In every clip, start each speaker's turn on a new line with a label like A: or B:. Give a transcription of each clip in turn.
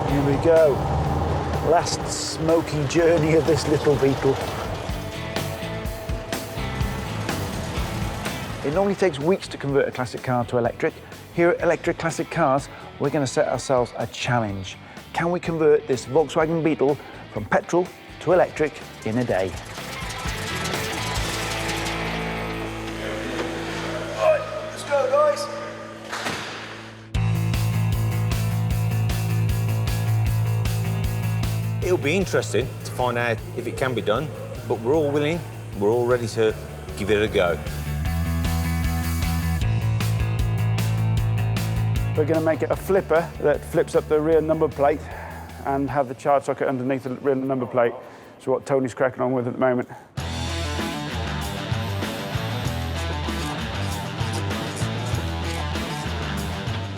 A: Here we go. Last smoky journey of this little Beetle. It normally takes weeks to convert a classic car to electric. Here at Electric Classic Cars, we're going to set ourselves a challenge. Can we convert this Volkswagen Beetle from petrol to electric in a day? All right, let's go, guys.
B: It'll be interesting to find out if it can be done, but we're all willing, we're all ready to give it a go.
C: We're going to make it a flipper that flips up the rear number plate and have the charge socket underneath the rear number plate. So what Tony's cracking on with at the moment.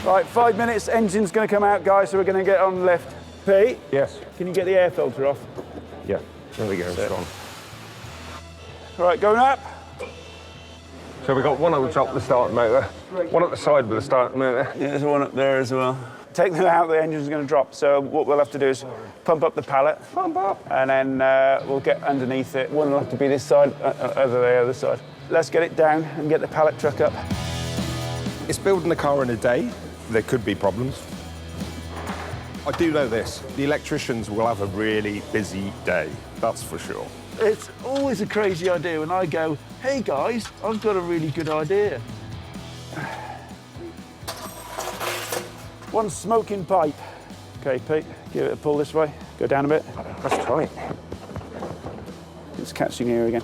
C: Right, 5 minutes, engine's going to come out, guys, so we're going to get on the lift. Pete?
D: Yes.
C: Can you get the air filter off?
D: Yeah, there we go, it's on.
C: All right, going up.
D: So we've got one on the top of the starting motor, one at the side with the starting motor.
A: Yeah, there's one up there as well.
C: Take them out, the engine's going to drop. So what we'll have to do is pump up the pallet.
D: Pump up.
C: And then we'll get underneath it. One will have to be this side, over the other side. Let's get it down and get the pallet truck up.
D: It's building the car in a day. There could be problems. I do know this, the electricians will have a really busy day, that's for sure.
A: It's always a crazy idea when I go, hey guys, I've got a really good idea.
C: One smoking pipe. Okay, Pete, give it a pull this way. Go down a bit.
D: That's tight.
C: It's catching here again.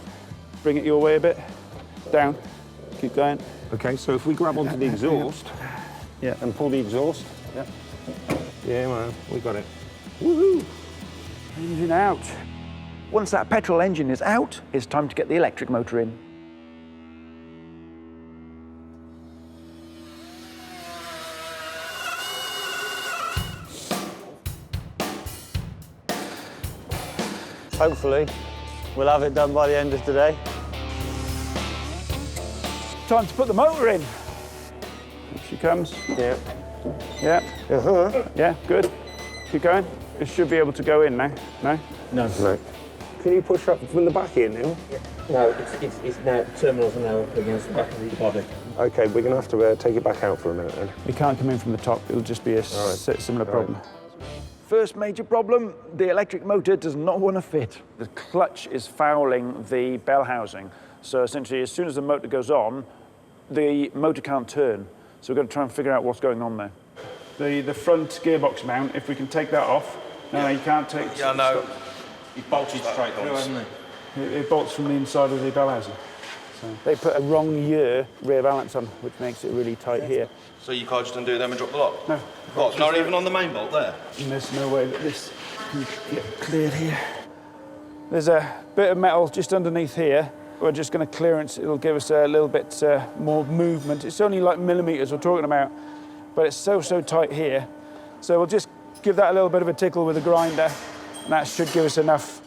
C: Bring it your way a bit. Down. Keep going.
D: Okay, so if we grab onto the exhaust and pull the exhaust.
C: Yeah.
D: Yeah, man, we got it.
C: Woohoo! Engine out.
A: Once that petrol engine is out, it's time to get the electric motor in.
E: Hopefully, we'll have it done by the end of today.
C: Time to put the motor in. Here she comes.
D: Yeah.
C: Yeah. Yeah, good. Keep going. It should be able to go in now. No?
E: No.
D: No. Can you push up from the back here now?
E: No, it's now, the terminals are now up against the back of the body.
D: Okay, we're going to have to take it back out for a minute then.
C: It can't come in from the top. It'll just be a similar problem.
A: First major problem, the electric motor does not want to fit. The clutch is fouling the bell housing. So essentially, as soon as the motor goes on, the motor can't turn. So we've got to try and figure out what's going on there.
C: The front gearbox mount, if we can take that off. No, you can't take...
B: Yeah, no. He bolted straight through, hasn't he?
C: It bolts from the inside of the bell housing. So they put a wrong year rear balance on, which makes it really tight here.
F: So you can't just undo them and drop the lock?
C: No.
F: What, not even on the main bolt there?
C: And there's no way that this can get cleared here. There's a bit of metal just underneath here. We're just going to clearance. It'll give us a little bit more movement. It's only like millimetres we're talking about, but it's so tight here. So we'll just give that a little bit of a tickle with a grinder, and that should give us enough.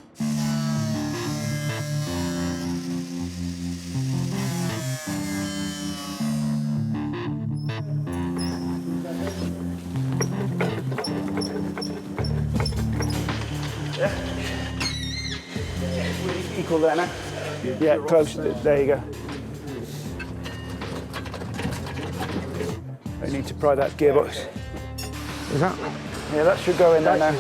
C: Yeah. Equal there now. Yeah, close. There you go. I need to pry that gearbox.
D: Is that?
C: Yeah, that should go in there now.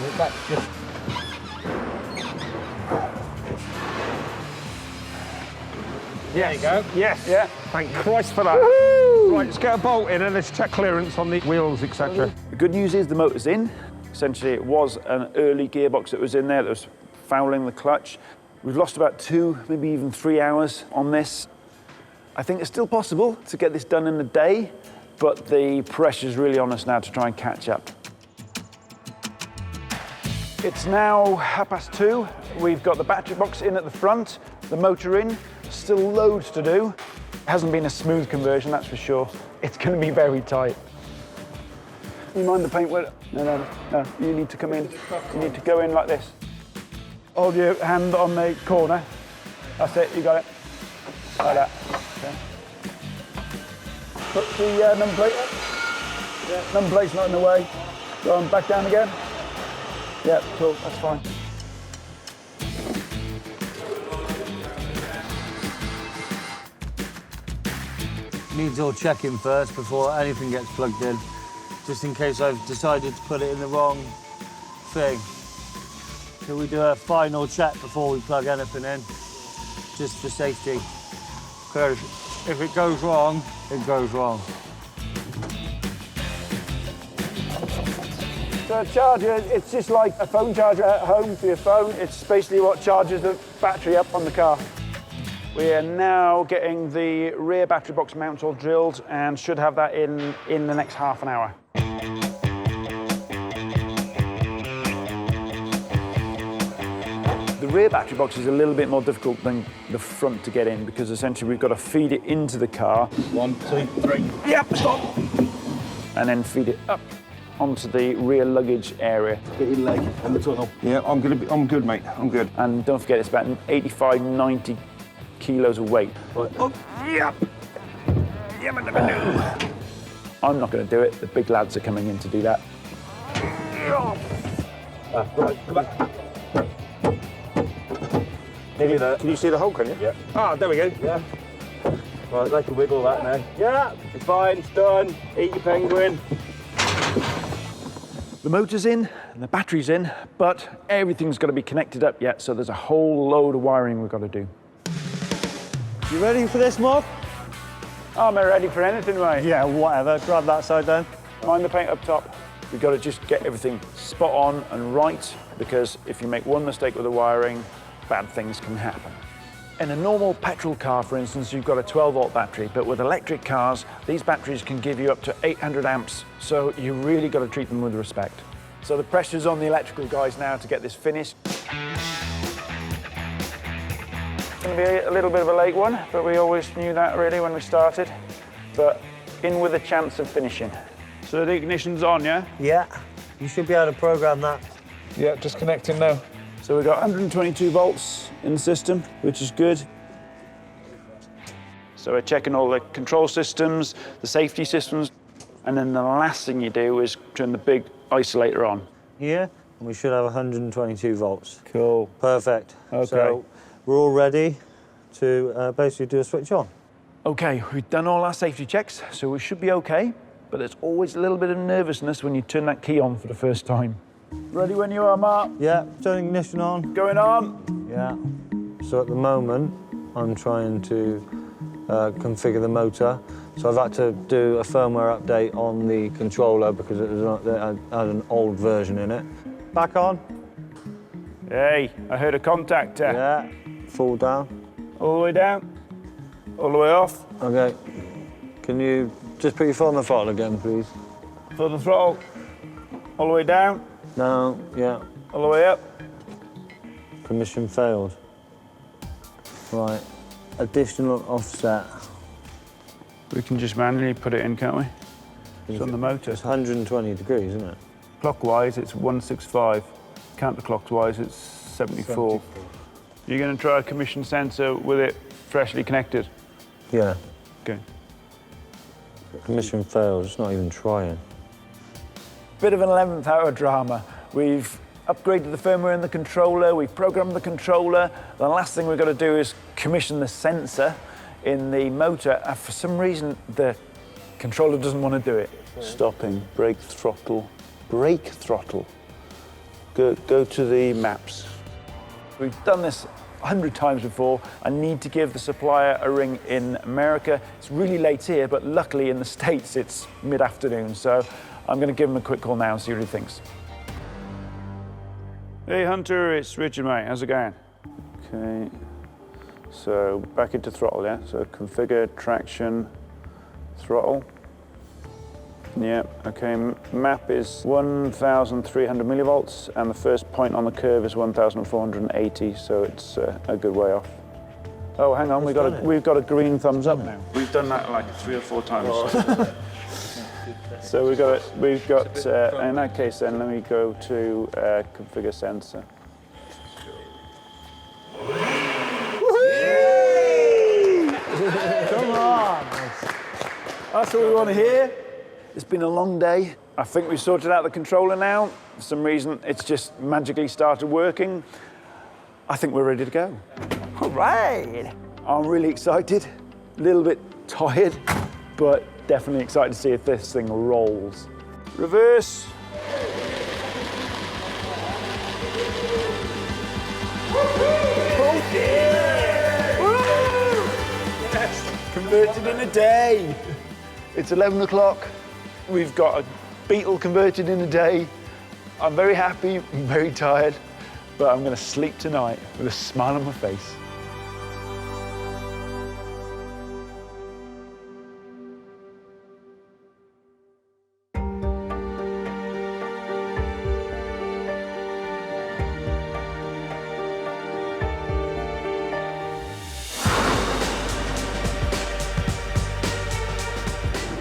D: There you go. Yes.
C: Yeah.
D: Thank Christ for that. Right, let's get a bolt in and let's check clearance on the wheels, etc.
A: The good news is the motor's in. Essentially, it was an early gearbox that was in there that was fouling the clutch. We've lost about 2, maybe even 3 hours on this. I think it's still possible to get this done in a day, but the pressure's really on us now to try and catch up. It's now 2:30. We've got the battery box in at the front, the motor in, still loads to do. It hasn't been a smooth conversion, that's for sure. It's going to be very tight. You mind the paint? No, you need to come in. You need to go in like this. Hold your hand on the corner. That's it, you got it. Like that. Okay. Put the number plate up. Yeah, number plate's not in the way. Go on, back down again.
C: Yeah, cool, that's fine.
G: Needs all checking first before anything gets plugged in, just in case I've decided to put it in the wrong thing. So we do a final check before we plug anything in, just for safety. Because if it goes wrong, it goes wrong.
C: So a charger, it's just like a phone charger at home for your phone. It's basically what charges the battery up on the car. We are now getting the rear battery box mount all drilled and should have that in the next half an hour. The rear battery box is a little bit more difficult than the front to get in because essentially we've got to feed it into the car.
F: 1, 2, 3.
C: Yep, stop. And then feed it up onto the rear luggage area.
F: Get your leg and the tunnel.
D: Yeah, I'm good, mate. I'm good.
C: And don't forget, it's about 85, 90 kilos of weight.
F: Right.
C: Oh, yep. I'm not going to do it. The big lads are coming in to do that.
F: Right, come back.
D: Nearly there. Can you see the hole, can you?
F: Yeah.
D: Ah, there we go.
F: Yeah. Right, they can wiggle that now. Yeah, it's fine, it's done. Eat your penguin.
C: The motor's in and the battery's in, but everything's got to be connected up yet, so there's a whole load of wiring we've got to do.
G: You ready for this, Mark?
C: I'm ready for anything, mate.
G: Yeah, whatever. Grab that side then.
C: Mind the paint up top. We've got to just get everything spot on and right, because if you make one mistake with the wiring, bad things can happen. In a normal petrol car, for instance, you've got a 12-volt battery, but with electric cars, these batteries can give you up to 800 amps, so you really got to treat them with respect. So the pressure's on the electrical guys now to get this finished. It's going to be a little bit of a late one, but we always knew that really when we started. But in with a chance of finishing. So the ignition's on, yeah?
G: Yeah. You should be able to program that.
C: Yeah, just connecting now. So we've got 122 volts in the system, which is good. So we're checking all the control systems, the safety systems, and then the last thing you do is turn the big isolator on.
G: Here, and we should have 122 volts.
C: Cool.
G: Perfect.
C: Okay.
G: So we're all ready to basically do a switch on.
C: Okay, we've done all our safety checks, so we should be okay, but there's always a little bit of nervousness when you turn that key on for the first time. Ready when you are, Mark?
G: Yeah, turn ignition on.
C: Going on.
G: Yeah. So at the moment, I'm trying to configure the motor. So I've had to do a firmware update on the controller because it had an old version in it. Back on.
C: Hey, I heard a contactor.
G: Yeah. Full down.
C: All the way down. All the way off.
G: Okay. Can you just put your foot on the throttle again, please?
C: For the throttle. All the way down.
G: No. Yeah.
C: All the way up.
G: Permission failed. Right. Additional offset.
C: We can just manually put it in, can't we? It's on the motor.
G: It's 120 degrees, isn't it?
C: Clockwise, it's 165. Counterclockwise, it's 74. You're going to try a commission sensor with it freshly connected?
G: Yeah.
C: Okay.
G: Permission failed. It's not even trying.
C: Bit of an 11th hour drama. We've upgraded the firmware in the controller, we've programmed the controller. The last thing we've got to do is commission the sensor in the motor. For some reason, the controller doesn't want to do it. Stopping, brake throttle, brake throttle. Go to the maps. We've done this 100 times before. I need to give the supplier a ring in America. It's really late here, but luckily in the States it's mid-afternoon, so I'm going to give him a quick call now and see what he thinks. Hey Hunter, it's Richard, mate. How's it going? Okay, so back into throttle, yeah? So configure traction throttle. Yeah, okay, map is 1,300 millivolts, and the first point on the curve is 1,480, so it's a good way off. Oh, hang on, we've got a green thumbs up now. We've done that like 3 or 4 times. So we've got, in that case then, let me go to configure sensor. Come on! That's what we want to hear.
A: It's been a long day. I think we've sorted out the controller now. For some reason, it's just magically started working. I think we're ready to go.
C: All right.
A: I'm really excited, a little bit tired, but definitely excited to see if this thing rolls.
C: Reverse. Oh dear! Woo! Yes, converted in a day.
A: It's 11 o'clock. We've got a Beetle converted in a day. I'm very happy, I'm very tired, but I'm gonna sleep tonight with a smile on my face.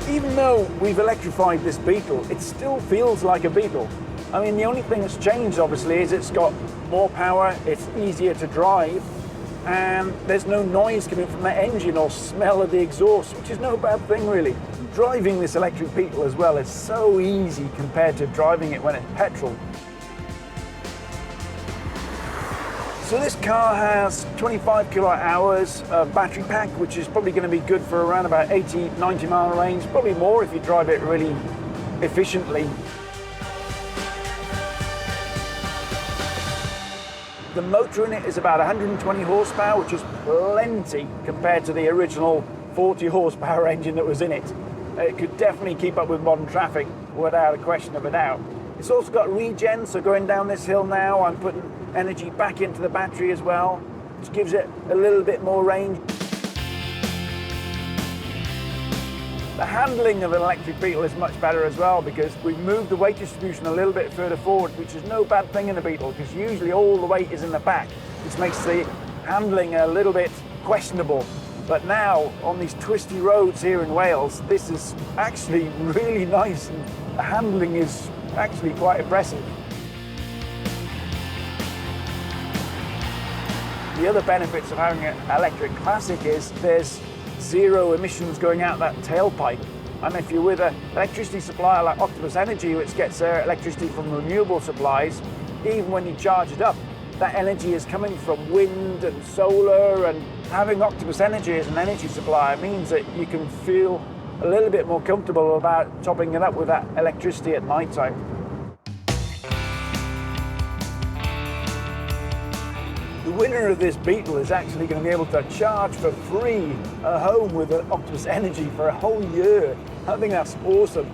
C: Even though we've electrified this Beetle, it still feels like a Beetle. I mean, the only thing that's changed, obviously, is it's got more power, it's easier to drive, and there's no noise coming from the engine or smell of the exhaust, which is no bad thing, really. Driving this electric Beetle as well is so easy compared to driving it when it's petrol. So this car has 25 kilowatt hours of battery pack, which is probably going to be good for around about 80, 90 mile range, probably more if you drive it really efficiently. The motor in it is about 120 horsepower, which is plenty compared to the original 40 horsepower engine that was in it. It could definitely keep up with modern traffic without a question of a doubt. It's also got regen, so going down this hill now, I'm putting energy back into the battery as well, which gives it a little bit more range. The handling of an electric Beetle is much better as well because we've moved the weight distribution a little bit further forward, which is no bad thing in a Beetle because usually all the weight is in the back, which makes the handling a little bit questionable. But now, on these twisty roads here in Wales, this is actually really nice and the handling is actually quite impressive. The other benefits of having an electric classic is there's zero emissions going out that tailpipe. And if you're with an electricity supplier like Octopus Energy, which gets their electricity from renewable supplies, even when you charge it up, that energy is coming from wind and solar, and having Octopus Energy as an energy supplier means that you can feel a little bit more comfortable about topping it up with that electricity at night time. The winner of this Beetle is actually going to be able to charge for free at home with an Octopus Energy for a whole year. I think that's awesome.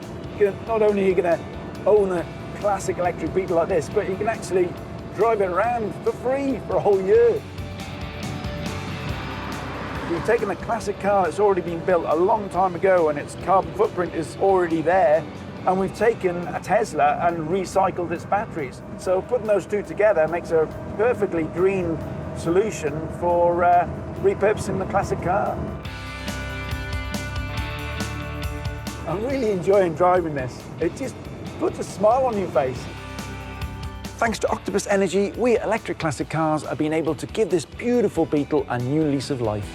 C: Not only are you going to own a classic electric Beetle like this, but you can actually drive it around for free for a whole year. We've taken a classic car that's already been built a long time ago and its carbon footprint is already there, and we've taken a Tesla and recycled its batteries. So putting those two together makes a perfectly green solution for repurposing the classic car. I'm really enjoying driving this. It just puts a smile on your face. Thanks to Octopus Energy, we at Electric Classic Cars have been able to give this beautiful Beetle a new lease of life.